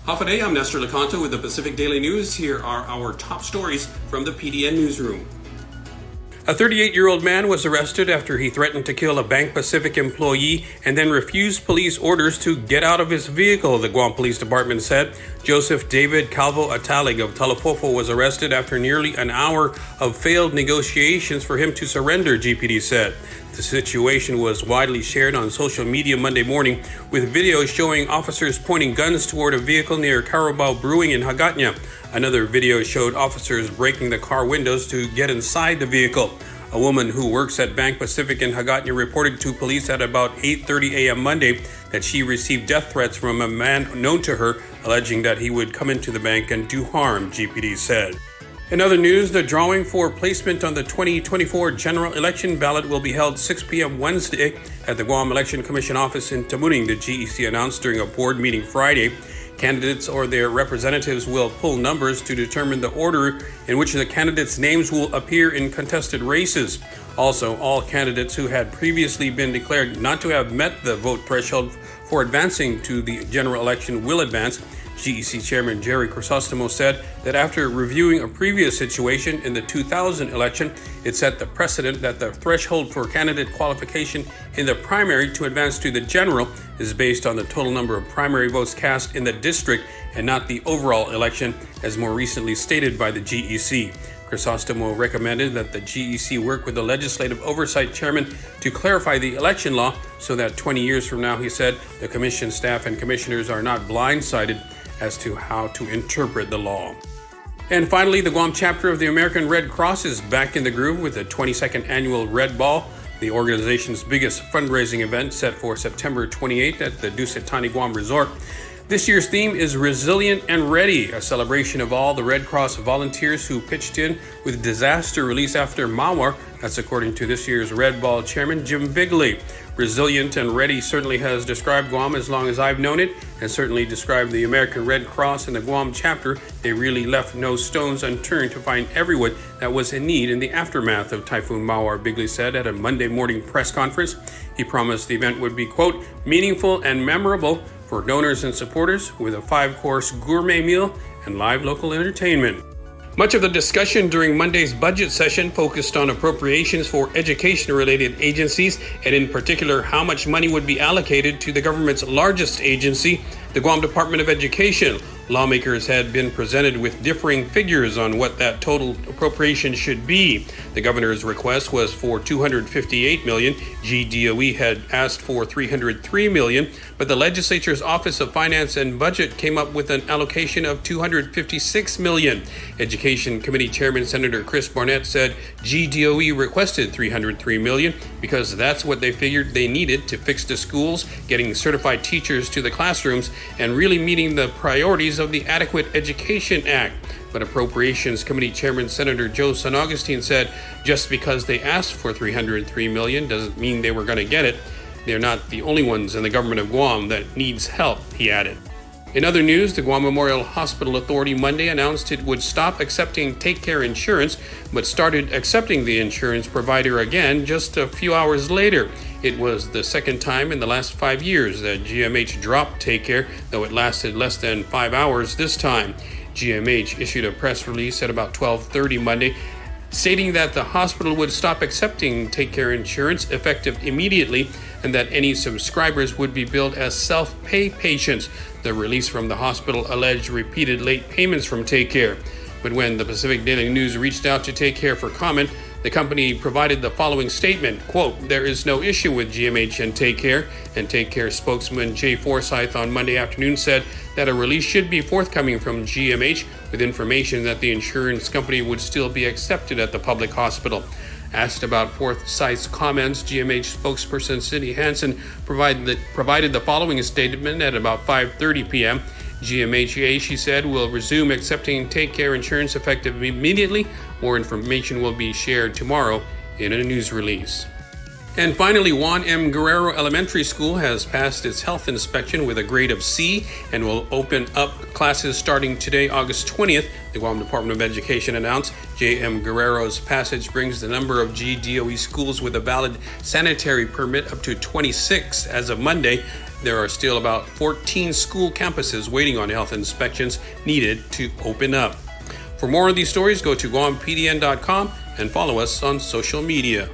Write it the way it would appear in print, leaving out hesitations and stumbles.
Hafa, I'm Nestor Lecanto with the Pacific Daily News. Here are our top stories from the PDN newsroom. A 38-year-old man was arrested after he threatened to kill a BankPacific employee and then refused police orders to get out of his vehicle, the Guam Police Department said. Joseph David Calvo Atalig of Talafofo was arrested after nearly an hour of failed negotiations for him to surrender, GPD said. The situation was widely shared on social media Monday morning, with videos showing officers pointing guns toward a vehicle near Carabao Brewing in Hagatna. Another video showed officers breaking the car windows to get inside the vehicle. A woman who works at BankPacific in Hagatna reported to police at about 8:30 a.m. Monday that she received death threats from a man known to her, alleging that he would come into the bank and do harm, GPD said. In other news, the drawing for placement on the 2024 general election ballot will be held 6 p.m. Wednesday at the Guam Election Commission office in Tamuning, the GEC announced during a board meeting Friday. Candidates or their representatives will pull numbers to determine the order in which the candidates' names will appear in contested races. Also, all candidates who had previously been declared not to have met the vote threshold for advancing to the general election will advance. GEC Chairman Jerry Crisostomo said that after reviewing a previous situation in the 2000 election, it set the precedent that the threshold for candidate qualification in the primary to advance to the general is based on the total number of primary votes cast in the district and not the overall election, as more recently stated by the GEC. Crisostomo recommended that the GEC work with the Legislative Oversight Chairman to clarify the election law so that 20 years from now, he said, the Commission staff and commissioners are not blindsided as to how to interpret the law. And finally, the Guam chapter of the American Red Cross is back in the groove with the 22nd annual Red Ball, the organization's biggest fundraising event set for September 28th at the Dusit Thani Guam Resort. This year's theme is Resilient and Ready, a celebration of all the Red Cross volunteers who pitched in with disaster relief after Mawar. That's according to this year's Red Ball chairman, Jim Bigley. Resilient and Ready certainly has described Guam as long as I've known it, and certainly described the American Red Cross and the Guam chapter. They really left no stones unturned to find everyone that was in need in the aftermath of Typhoon Mawar, Bigley said at a Monday morning press conference. He promised the event would be, quote, meaningful and memorable for donors and supporters, with a 5-course gourmet meal and live local entertainment. Much of the discussion during Monday's budget session focused on appropriations for education-related agencies, and in particular how much money would be allocated to the government's largest agency, the Guam Department of Education. Lawmakers had been presented with differing figures on what that total appropriation should be. The governor's request was for $258 million. GDOE had asked for $303 million, but the legislature's Office of Finance and Budget came up with an allocation of $256 million. Education Committee Chairman Senator Chris Barnett said GDOE requested $303 million because that's what they figured they needed to fix the schools, getting certified teachers to the classrooms, and really meeting the priorities of the Adequate Education Act. But Appropriations Committee Chairman Senator Joe San Augustine said just because they asked for $303 million doesn't mean they were going to get it. They're not the only ones in the government of Guam that needs help, he added. In other news, the Guam Memorial Hospital Authority Monday announced it would stop accepting TakeCare Insurance, but started accepting the insurance provider again just a few hours later. It was the second time in the last 5 years that GMH dropped TakeCare, though it lasted less than 5 hours this time. GMH issued a press release at about 12:30 Monday, stating that the hospital would stop accepting TakeCare Insurance effective immediately and that any subscribers would be billed as self-pay patients. The release from the hospital alleged repeated late payments from TakeCare. But when the Pacific Daily News reached out to TakeCare for comment, the company provided the following statement, quote, there is no issue with GMH and TakeCare spokesman Jay Forsyth on Monday afternoon said that a release should be forthcoming from GMH with information that the insurance company would still be accepted at the public hospital. Asked about Forsyth's comments, GMH spokesperson Cindy Hansen provided the following statement at about 5:30 p.m. GMHA, she said, will resume accepting TakeCare Insurance effective immediately. More information will be shared tomorrow in a news release. And finally, Juan M. Guerrero Elementary School has passed its health inspection with a grade of C and will open up classes starting today, August 20th, the Guam Department of Education announced. J.M. Guerrero's passage brings the number of GDOE schools with a valid sanitary permit up to 26 as of Monday. there are still about 14 school campuses waiting on health inspections needed to open up. For more of these stories, go to GuamPDN.com and follow us on social media.